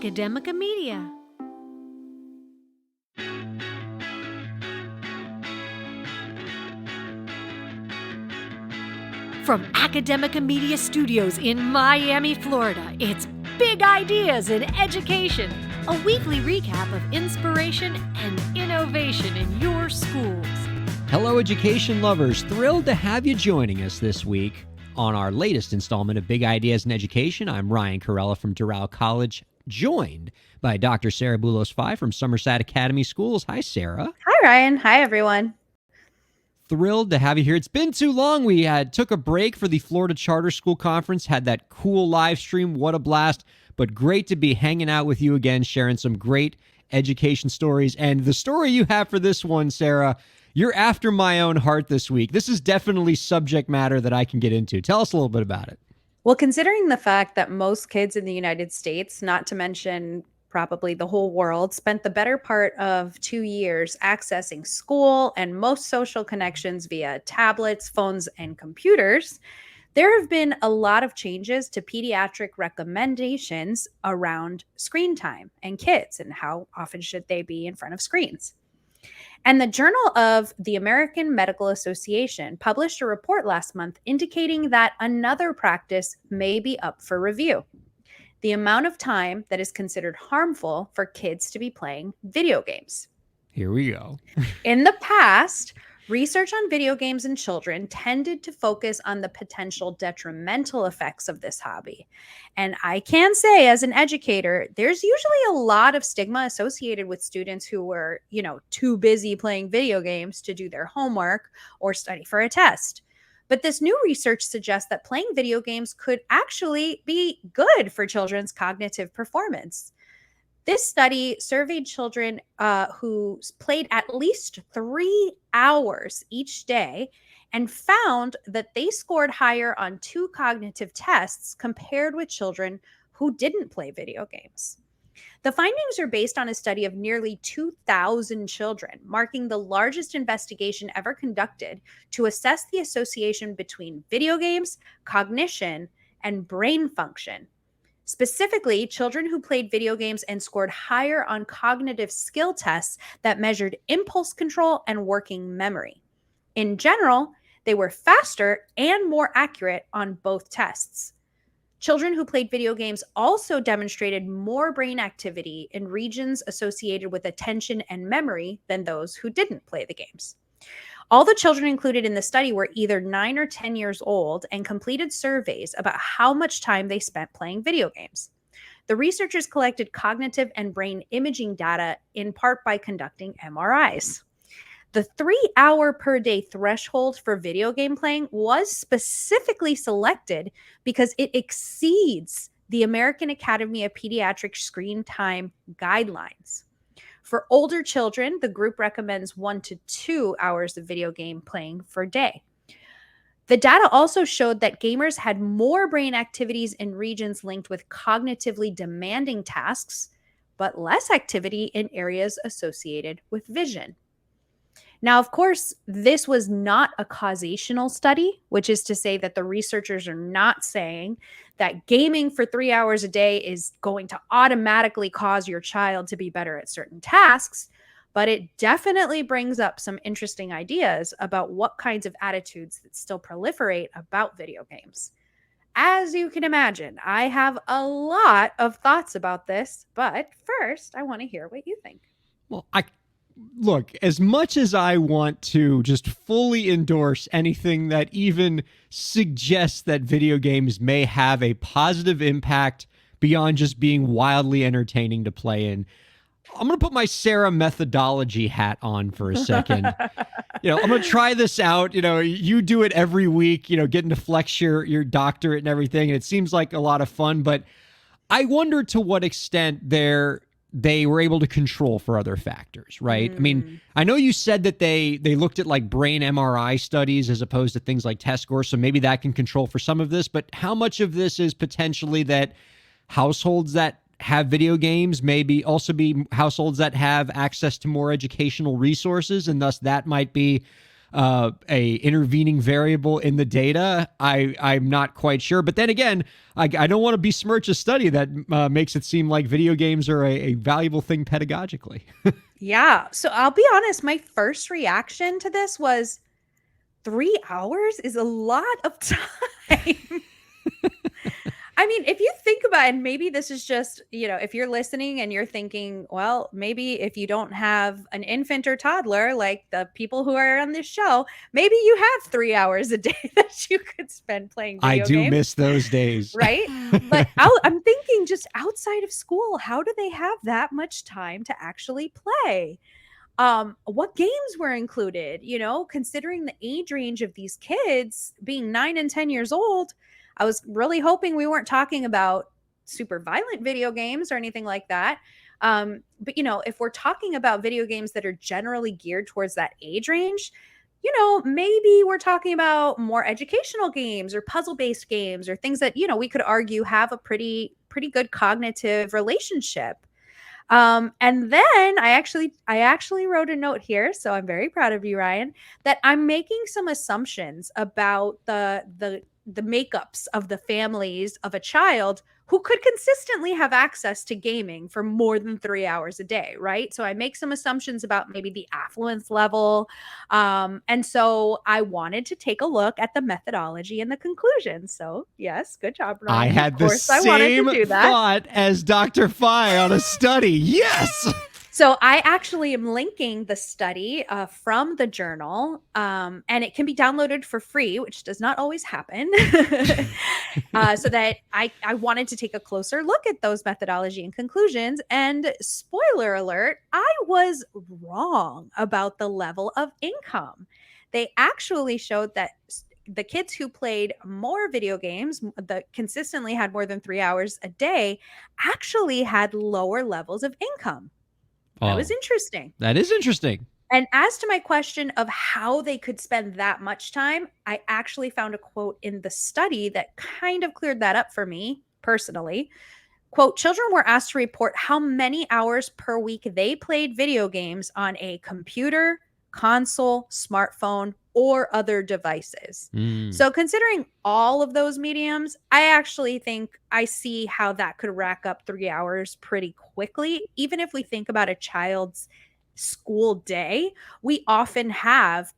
Academica Media. From Academica Media Studios in Miami, Florida, it's Big Ideas in Education, a weekly recap of inspiration and innovation in your schools. Hello, education lovers. Thrilled to have you joining us this week on our latest installment of Big Ideas in Education. I'm Ryan Kairalla from Doral College, joined by Dr. Sarah Boulos from Somerset Academy Schools. Hi, Sarah. Hi, Ryan. Hi, everyone. Thrilled to have you here. It's been too long. We took a break for the Florida Charter School Conference, had that cool live stream. What a blast. But great to be hanging out with you again, sharing some great education stories. And the story you have for this one, Sarah, you're after my own heart this week. This is definitely subject matter that I can get into. Tell us a little bit about it. Well, considering the fact that most kids in the United States, not to mention probably the whole world, spent the better part of 2 years accessing school and most social connections via tablets, phones, and computers, there have been a lot of changes to pediatric recommendations around screen time and kids and how often should they be in front of screens. And the Journal of the American Medical Association published a report last month indicating that another practice may be up for review: the amount of time that is considered harmful for kids to be playing video games. Here we go. In the past, research on video games in children tended to focus on the potential detrimental effects of this hobby. And I can say, as an educator, there's usually a lot of stigma associated with students who were, too busy playing video games to do their homework or study for a test. But this new research suggests that playing video games could actually be good for children's cognitive performance. This study surveyed children who played at least 3 hours each day and found that they scored higher on 2 cognitive tests compared with children who didn't play video games. The findings are based on a study of nearly 2,000 children, marking the largest investigation ever conducted to assess the association between video games, cognition, and brain function. Specifically, children who played video games and scored higher on cognitive skill tests that measured impulse control and working memory. In general, they were faster and more accurate on both tests. Children who played video games also demonstrated more brain activity in regions associated with attention and memory than those who didn't play the games. All the children included in the study were either 9 or 10 years old and completed surveys about how much time they spent playing video games. The researchers collected cognitive and brain imaging data in part by conducting MRIs. The 3-hour per day threshold for video game playing was specifically selected because it exceeds the American Academy of Pediatric Screen Time guidelines. For older children, the group recommends 1 to 2 hours of video game playing per day. The data also showed that gamers had more brain activities in regions linked with cognitively demanding tasks, but less activity in areas associated with vision. Now, of course, this was not a causational study, which is to say that the researchers are not saying that gaming for 3 hours a day is going to automatically cause your child to be better at certain tasks, but it definitely brings up some interesting ideas about what kinds of attitudes that still proliferate about video games. As you can imagine, I have a lot of thoughts about this, but first, I want to hear what you think. Well, Look, as much as I want to just fully endorse anything that even suggests that video games may have a positive impact beyond just being wildly entertaining to play in, I'm going to put my Sarah methodology hat on for a second. I'm going to try this out. You do it every week, getting to flex your doctorate and everything. And it seems like a lot of fun, but I wonder to what extent they were able to control for other factors, right? I mean, I know you said that they looked at like brain MRI studies as opposed to things like test scores, so maybe that can control for some of this, but how much of this is potentially that households that have video games maybe also be households that have access to more educational resources, and thus that might be a intervening variable in the data, I'm not quite sure. But then again, I don't want to besmirch a study that makes it seem like video games are a valuable thing pedagogically. Yeah. So I'll be honest, my first reaction to this was 3 hours is a lot of time. I mean, if you think about it, and maybe this is just, if you're listening and you're thinking, well, maybe if you don't have an infant or toddler, like the people who are on this show, maybe you have 3 hours a day that you could spend playing video games. I do miss those days. Right? But I'm thinking just outside of school, how do they have that much time to actually play? What games were included? Considering the age range of these kids being 9 and 10 years old, I was really hoping we weren't talking about super violent video games or anything like that. But if we're talking about video games that are generally geared towards that age range, maybe we're talking about more educational games or puzzle-based games or things that, we could argue have a pretty good cognitive relationship. And then I actually wrote a note here, so I'm very proud of you, Ryan, that I'm making some assumptions about the makeups of the families of a child who could consistently have access to gaming for more than 3 hours a day, right? So I make some assumptions about maybe the affluence level. And so I wanted to take a look at the methodology and the conclusions. So yes, good job, Ryan. I had the same thought as Dr. Phi on a study. Yes! So I actually am linking the study from the journal, and it can be downloaded for free, which does not always happen. So that I wanted to take a closer look at those methodology and conclusions. And spoiler alert, I was wrong about the level of income. They actually showed that the kids who played more video games, that consistently had more than 3 hours a day, actually had lower levels of income. That was interesting. That is interesting. And as to my question of how they could spend that much time, I actually found a quote in the study that kind of cleared that up for me personally. Quote, children were asked to report how many hours per week they played video games on a computer, console, smartphone, or other devices. So considering all of those mediums, I actually think I see how that could rack up 3 hours pretty quickly. Even if we think about a child's school day, we often have,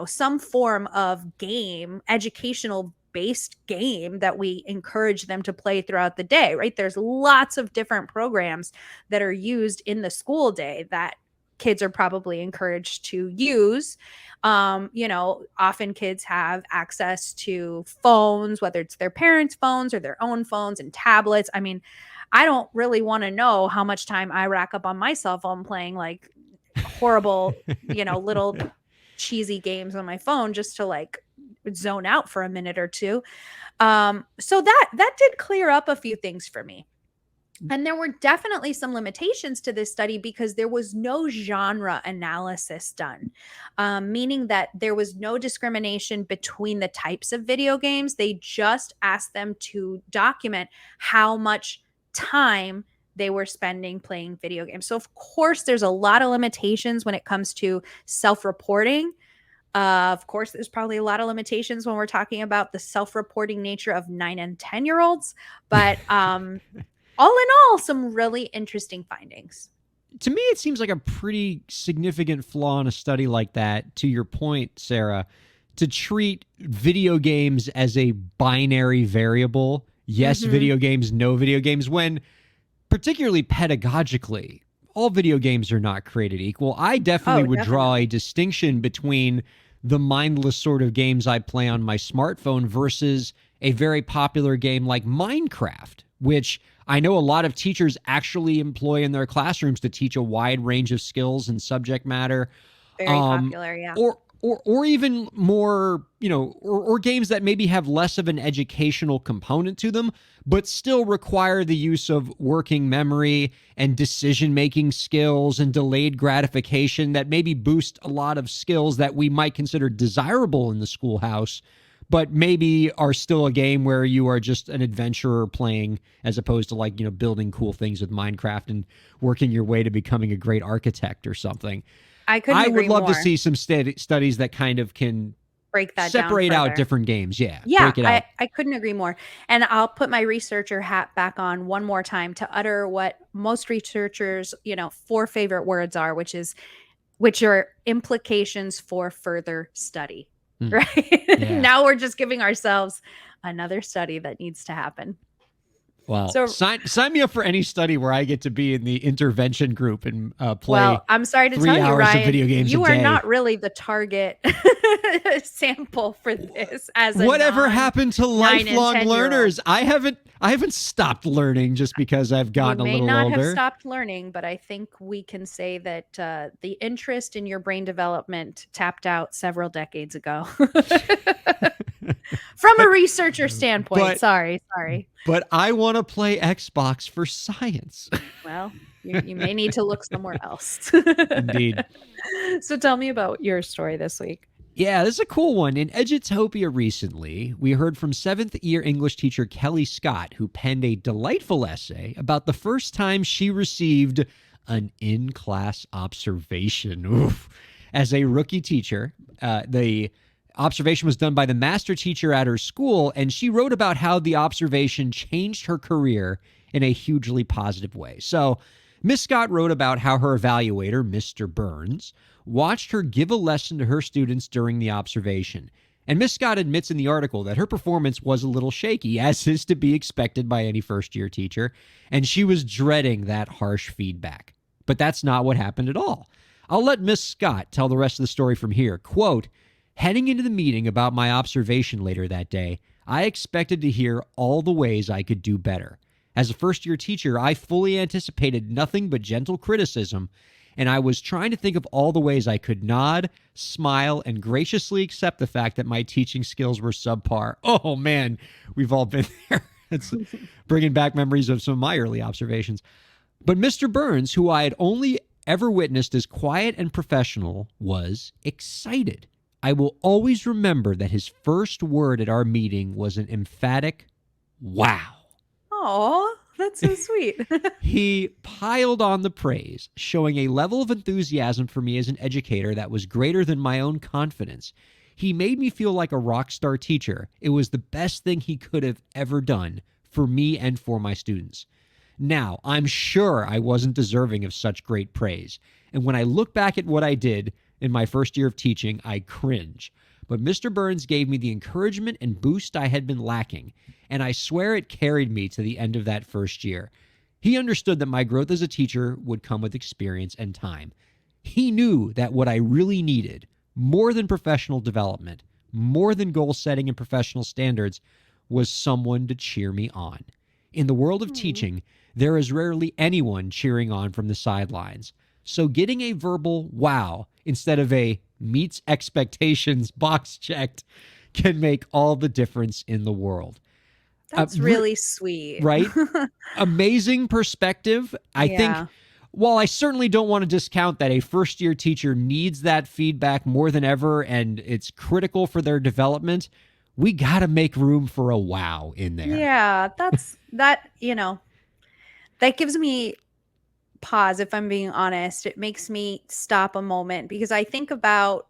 some form of game, educational based game that we encourage them to play throughout the day, right? There's lots of different programs that are used in the school day that kids are probably encouraged to use. Often kids have access to phones, whether it's their parents' phones or their own phones and tablets. I mean, I don't really want to know how much time I rack up on my cell phone playing like horrible, little cheesy games on my phone just to like zone out for a minute or two. So that did clear up a few things for me. And there were definitely some limitations to this study because there was no genre analysis done, meaning that there was no discrimination between the types of video games. They just asked them to document how much time they were spending playing video games. So, of course, there's a lot of limitations when it comes to self-reporting. Of course, there's probably a lot of limitations when we're talking about the self-reporting nature of 9 and 10-year-olds. But all in all, some really interesting findings. To me, it seems like a pretty significant flaw in a study like that, to your point, Sarah, to treat video games as a binary variable. Yes, video games, no video games, when particularly pedagogically, all video games are not created equal. I definitely would draw a distinction between the mindless sort of games I play on my smartphone versus a very popular game like Minecraft, which I know a lot of teachers actually employ in their classrooms to teach a wide range of skills and subject matter. Very popular, yeah. Or even more, or games that maybe have less of an educational component to them, but still require the use of working memory and decision-making skills and delayed gratification that maybe boost a lot of skills that we might consider desirable in the schoolhouse, but maybe are still a game where you are just an adventurer playing as opposed to building cool things with Minecraft and working your way to becoming a great architect or something. I couldn't I agree would love more. to see some studies that kind of can Break that separate down out further. different games. Yeah, Yeah, break it out. I couldn't agree more. And I'll put my researcher hat back on one more time to utter what most researchers, 4 favorite words are, which are implications for further study. Hmm. Right? Yeah. Now we're just giving ourselves another study that needs to happen. Well, So, sign me up for any study where I get to be in the intervention group and play well, I'm sorry to 3 tell you, hours of Ryan, video games a you are day. not really the target sample for this as a Whatever happened to 9 and lifelong 10-year-old. learners? I haven't stopped learning just because I've gotten You a may little not older. have stopped learning, but I think we can say that the interest in your brain development tapped out several decades ago. From a researcher standpoint. but- Sorry. But I want to play Xbox for science. Well, you may need to look somewhere else. Indeed. So tell me about your story this week. Yeah, this is a cool one. In Edutopia recently, we heard from 7th year English teacher Kelly Scott, who penned a delightful essay about the first time she received an in-class observation. Oof. As a rookie teacher, the observation was done by the master teacher at her school, and she wrote about how the observation changed her career in a hugely positive way. So, Miss Scott wrote about how her evaluator, Mr. Burns, watched her give a lesson to her students during the observation. And Miss Scott admits in the article that her performance was a little shaky, as is to be expected by any first-year teacher, and she was dreading that harsh feedback. But that's not what happened at all. I'll let Miss Scott tell the rest of the story from here. Quote, "Heading into the meeting about my observation later that day, I expected to hear all the ways I could do better. As a first-year teacher, I fully anticipated nothing but gentle criticism, and I was trying to think of all the ways I could nod, smile, and graciously accept the fact that my teaching skills were subpar." Oh, man, we've all been there. It's bringing back memories of some of my early observations. But Mr. Burns, who I had only ever witnessed as quiet and professional, was excited. I will always remember that his first word at our meeting was an emphatic, "Wow." Oh, that's so sweet. He piled on the praise, showing a level of enthusiasm for me as an educator that was greater than my own confidence. He made me feel like a rock star teacher. It was the best thing he could have ever done for me and for my students. Now, I'm sure I wasn't deserving of such great praise. And when I look back at what I did in my first year of teaching, I cringe. But Mr. Burns gave me the encouragement and boost I had been lacking, and I swear it carried me to the end of that first year. He understood that my growth as a teacher would come with experience and time. He knew that what I really needed, more than professional development, more than goal setting and professional standards, was someone to cheer me on. In the world of teaching, there is rarely anyone cheering on from the sidelines. So getting a verbal wow instead of a meets expectations box checked can make all the difference in the world. That's really sweet. Right? Amazing perspective. I think, while I certainly don't want to discount that a first-year teacher needs that feedback more than ever and it's critical for their development, we got to make room for a wow in there. Yeah, that gives me pause, if I'm being honest. It makes me stop a moment because I think about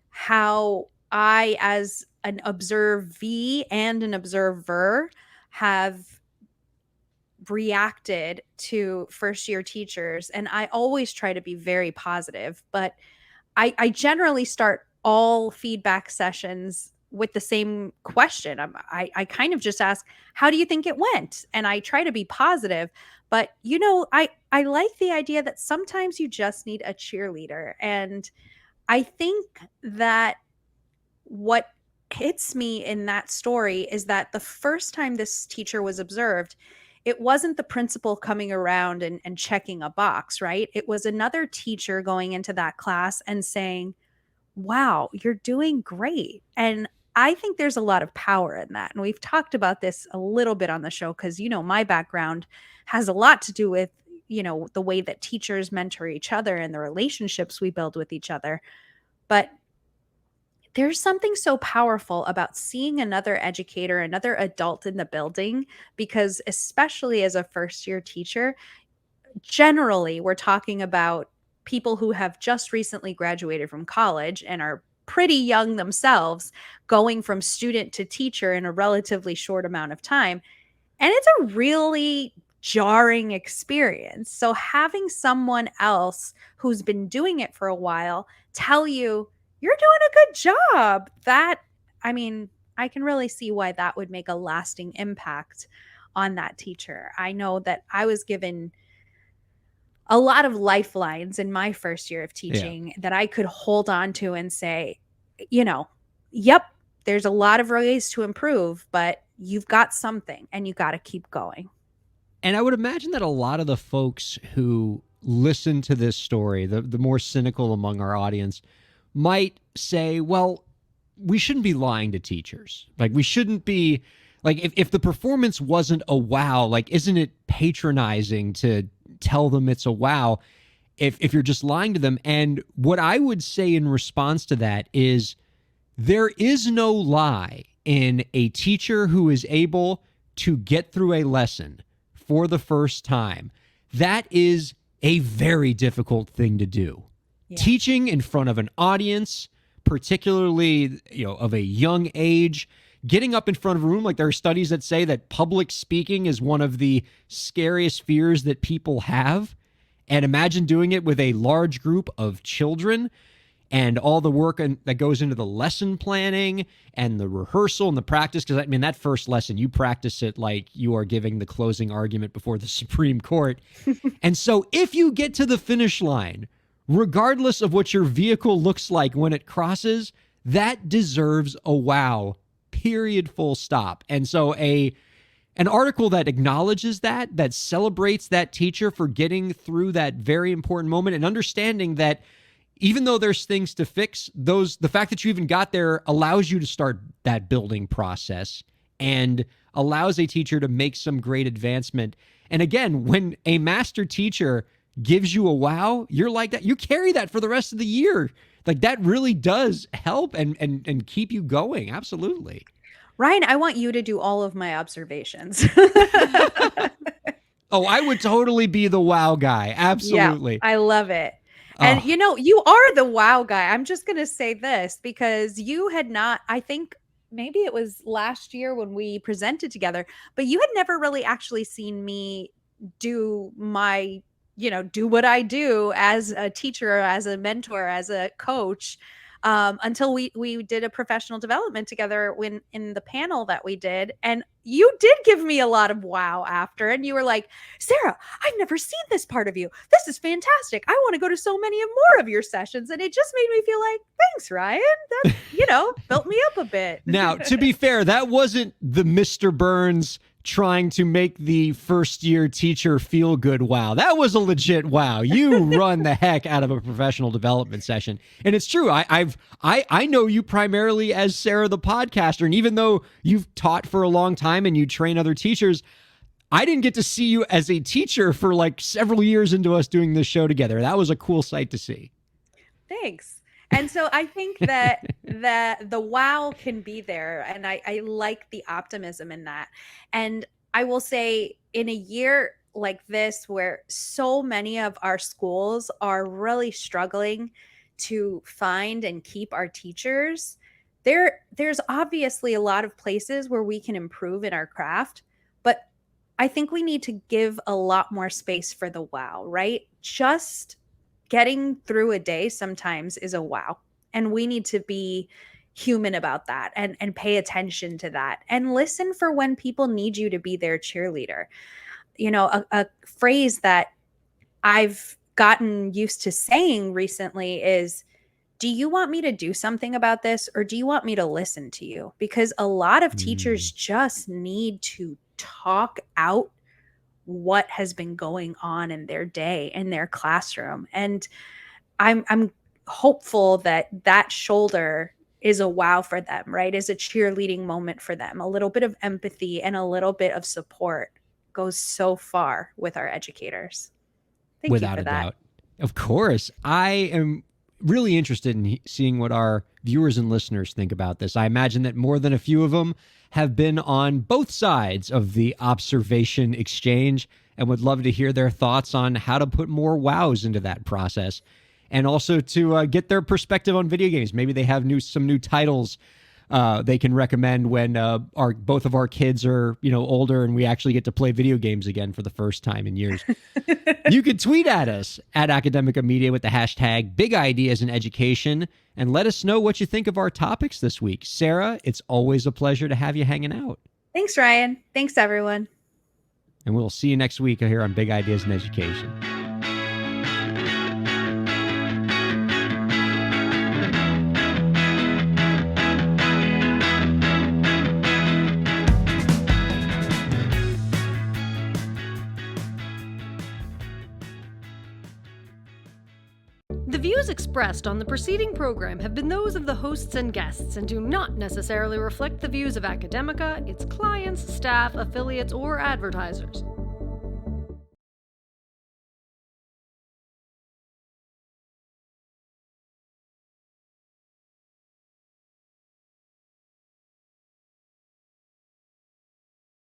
how I, as an observee and an observer, have reacted to first year teachers. And I always try to be very positive, but I generally start all feedback sessions with the same question. I kind of just ask, how do you think it went? And I try to be positive. But, I like the idea that sometimes you just need a cheerleader. And I think that what hits me in that story is that the first time this teacher was observed, it wasn't the principal coming around and checking a box, right? It was another teacher going into that class and saying, "Wow, you're doing great." And I think there's a lot of power in that. And we've talked about this a little bit on the show because, my background has a lot to do with, the way that teachers mentor each other and the relationships we build with each other. But there's something so powerful about seeing another educator, another adult in the building, because especially as a first year teacher, generally we're talking about people who have just recently graduated from college and are pretty young themselves, going from student to teacher in a relatively short amount of time. And it's a really jarring experience. So having someone else who's been doing it for a while tell you, you're doing a good job, I mean, I can really see why that would make a lasting impact on that teacher. I know that I was given a lot of lifelines in my first year of teaching that I could hold on to and say, yep, there's a lot of ways to improve, but you've got something and you got to keep going. And I would imagine that a lot of the folks who listen to this story, the more cynical among our audience, might say, well, we shouldn't be lying to teachers. Like, we shouldn't be, like, if the performance wasn't a wow, like, isn't it patronizing to tell them it's a wow if you're just lying to them? And what I would say in response to that is, there is no lie in a teacher who is able to get through a lesson for the first time. That is a very difficult thing to do. Yeah. Teaching in front of an audience, particularly, of a young age, getting up in front of a room, like there are studies that say that public speaking is one of the scariest fears that people have. And imagine doing it with a large group of children and all the work that goes into the lesson planning and the rehearsal and the practice. Because, I mean, that first lesson, you practice it like you are giving the closing argument before the Supreme Court. And so if you get to the finish line, regardless of what your vehicle looks like when it crosses, that deserves a wow, period, full stop. And so an article that acknowledges that celebrates that teacher for getting through that very important moment and understanding that even though there's things to fix, the fact that you even got there allows you to start that building process and allows a teacher to make some great advancement. And again, when a master teacher gives you a wow, you're like that. You carry that for the rest of the year. Like, that really does help and keep you going. Absolutely. Ryan, I want you to do all of my observations. Oh, I would totally be the wow guy. Absolutely. Yeah, I love it. And, you are the wow guy. I'm just going to say this because you had not, I think maybe it was last year when we presented together, but you had never really actually seen me do my, do what I do as a teacher, as a mentor, as a coach, until we did a professional development together in the panel that we did. And you did give me a lot of wow after, and you were like, Sarah, I've never seen this part of you. This is fantastic. I want to go to so many more of your sessions. And it just made me feel like, thanks, Ryan. That, built me up a bit. Now, to be fair, that wasn't the Mr. Burns trying to make the first year teacher feel good wow. That was a legit wow. You run the heck out of a professional development session. And it's true. I know you primarily as Sarah the podcaster. And even though you've taught for a long time and you train other teachers, I didn't get to see you as a teacher for like several years into us doing this show together. That was a cool sight to see. Thanks. And so I think that the wow can be there. And I like the optimism in that. And I will say, in a year like this, where so many of our schools are really struggling to find and keep our teachers, there's obviously a lot of places where we can improve in our craft. But I think we need to give a lot more space for the wow, right? Just getting through a day sometimes is a wow. And we need to be human about that and pay attention to that and listen for when people need you to be their cheerleader. A phrase that I've gotten used to saying recently is, do you want me to do something about this, or do you want me to listen to you? Because a lot of teachers just need to talk out what has been going on in their day, in their classroom. And I'm hopeful that shoulder is a wow for them, right? Is a cheerleading moment for them. A little bit of empathy and a little bit of support goes so far with our educators. Thank Without you for a that. doubt. Of course. I am really interested in seeing what our viewers and listeners think about this. I imagine that more than a few of them have been on both sides of the observation exchange. and would love to hear their thoughts on how to put more wows into that process. And also to get their perspective on video games. Maybe they have some new titles they can recommend when both of our kids are older and we actually get to play video games again for the first time in years. You can tweet at us at Academica Media with the hashtag BigIdeasInEducation and let us know what you think of our topics this week. Sarah, it's always a pleasure to have you hanging out. Thanks, Ryan. Thanks, everyone. And we'll see you next week here on Big Ideas in Education. The views expressed on the preceding program have been those of the hosts and guests and do not necessarily reflect the views of Academica, its clients, staff, affiliates, or advertisers.